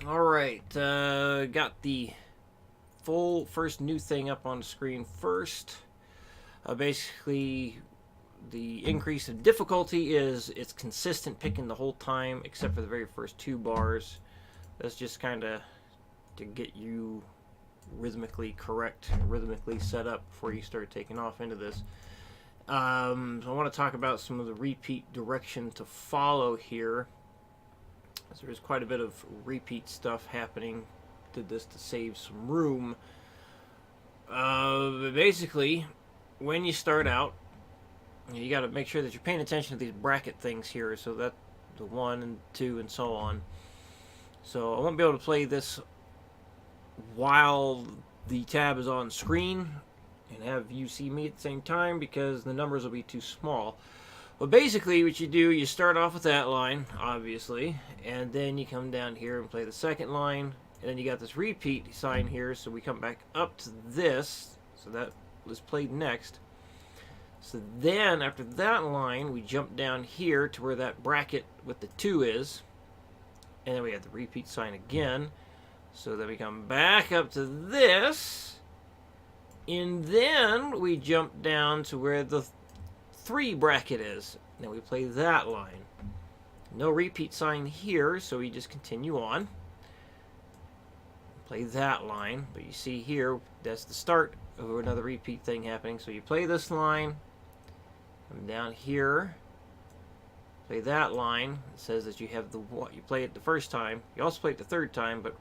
Alright, got the full first new thing up on the screen first. Basically, the increase in difficulty is it's consistent picking the whole time, except for the very first two bars. That's just kind of to get you rhythmically correct, rhythmically set up before you start taking off into this. So I want to talk about some of the repeat direction to follow here. So there's quite a bit of repeat stuff happening. Did this to save some room. Basically, when you start out, you got to make sure that you're paying attention to these bracket things here. So that the 1 and 2 and so on. So I won't be able to play this while the tab is on screen and have you see me at the same time because the numbers will be too small. But basically what you do, you start off with that line, obviously, and then you come down here and play the second line, and then you got this repeat sign here, so we come back up to this, so that was played next. So then, after that line, we jump down here to where that bracket with the 2 is, and then we have the repeat sign again. So then we come back up to this, and then we jump down to where the 3 bracket is. Then we play that line. No repeat sign here, so we just continue on. Play that line, but you see here, that's the start of another repeat thing happening. So you play this line, come down here, play that line. It says that you have the what you play it the first time. You also play it the third time, but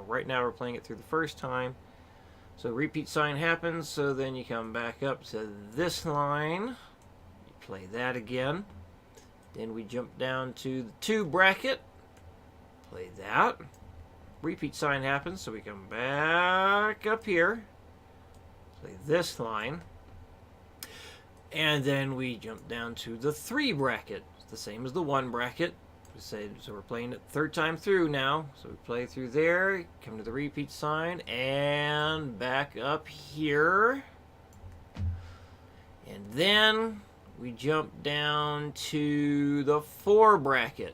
right now we're playing it through the first time. So repeat sign happens, so then you come back up to this line. Play that again. Then we jump down to the 2 bracket. Play that. Repeat sign happens, so we come back up here. Play this line. And then we jump down to the 3 bracket. It's the same as the 1 bracket. So we're playing it third time through now. So we play through there, come to the repeat sign, and back up here. And then we jump down to the 4 bracket,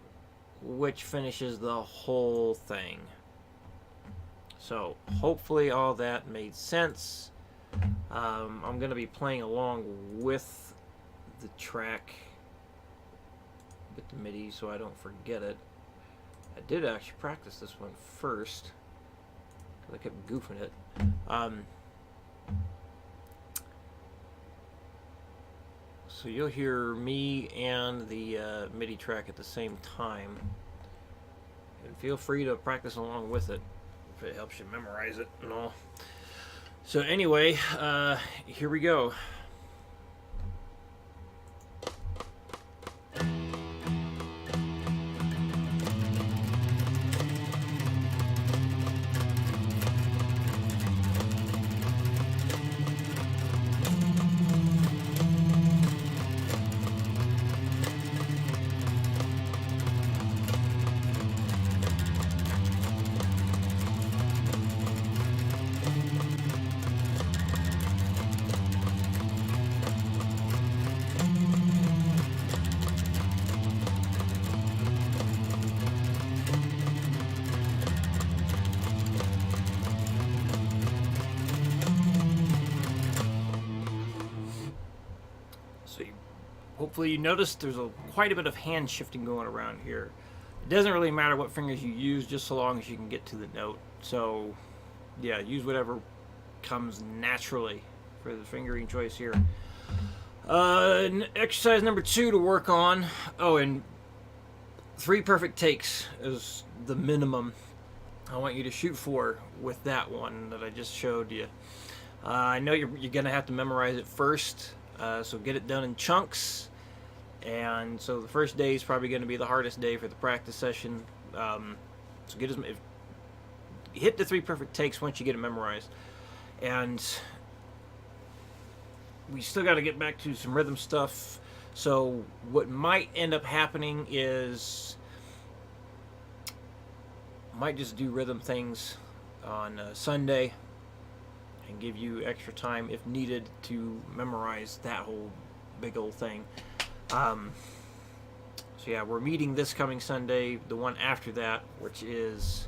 which finishes the whole thing. So hopefully all that made sense. I'm going to be playing along with the track with the MIDI so I don't forget it. I did actually practice this one first because I kept goofing it. So you'll hear me and the MIDI track at the same time. And feel free to practice along with it if it helps you memorize it and all. So anyway, here we go. Hopefully you noticed there's quite a bit of hand shifting going around here. It doesn't really matter what fingers you use, just so long as you can get to the note. So, yeah, use whatever comes naturally for the fingering choice here. Exercise number 2 to work on. Oh, and 3 perfect takes is the minimum I want you to shoot for with that one that I just showed you. I know you're going to have to memorize it first, so get it done in chunks. And so the first day is probably going to be the hardest day for the practice session. So hit the 3 perfect takes once you get it memorized. And we still got to get back to some rhythm stuff. So what might end up happening is I might just do rhythm things on Sunday and give you extra time if needed to memorize that whole big old thing. So yeah, we're meeting this coming Sunday, the one after that, which is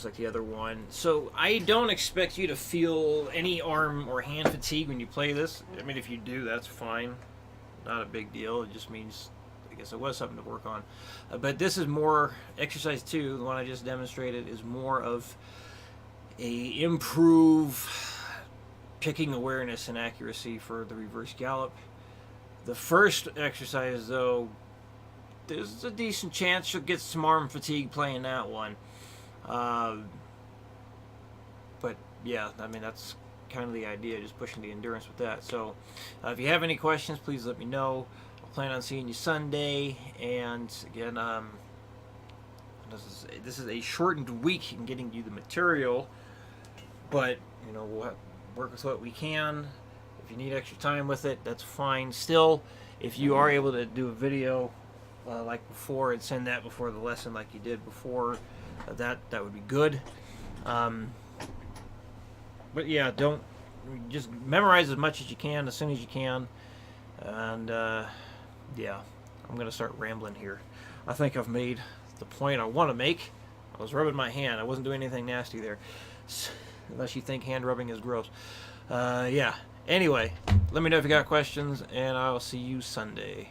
just like the other one. So I don't expect you to feel any arm or hand fatigue when you play this. I mean, if you do, that's fine. Not a big deal. It just means, I guess it was something to work on. But this is more, exercise 2, the one I just demonstrated, is more of a improve picking awareness and accuracy for the reverse gallop. The first exercise, though, there's a decent chance you'll get some arm fatigue playing that one. But yeah, I mean, that's kind of the idea, just pushing the endurance with that. So if you have any questions, please let me know. I'll plan on seeing you Sunday. And again, this is a shortened week in getting you the material, but you know, we'll work with what we can. If you need extra time with it, that's fine. Still, if you are able to do a video like before and send that before the lesson like you did before, that would be good. But yeah, don't just memorize as much as you can as soon as you can. And yeah, I'm gonna start rambling here. I think I've made the point I want to make. I was rubbing my hand. I wasn't doing anything nasty there, unless you think hand rubbing is gross. Yeah. Anyway, let me know if you got questions, and I'll see you Sunday.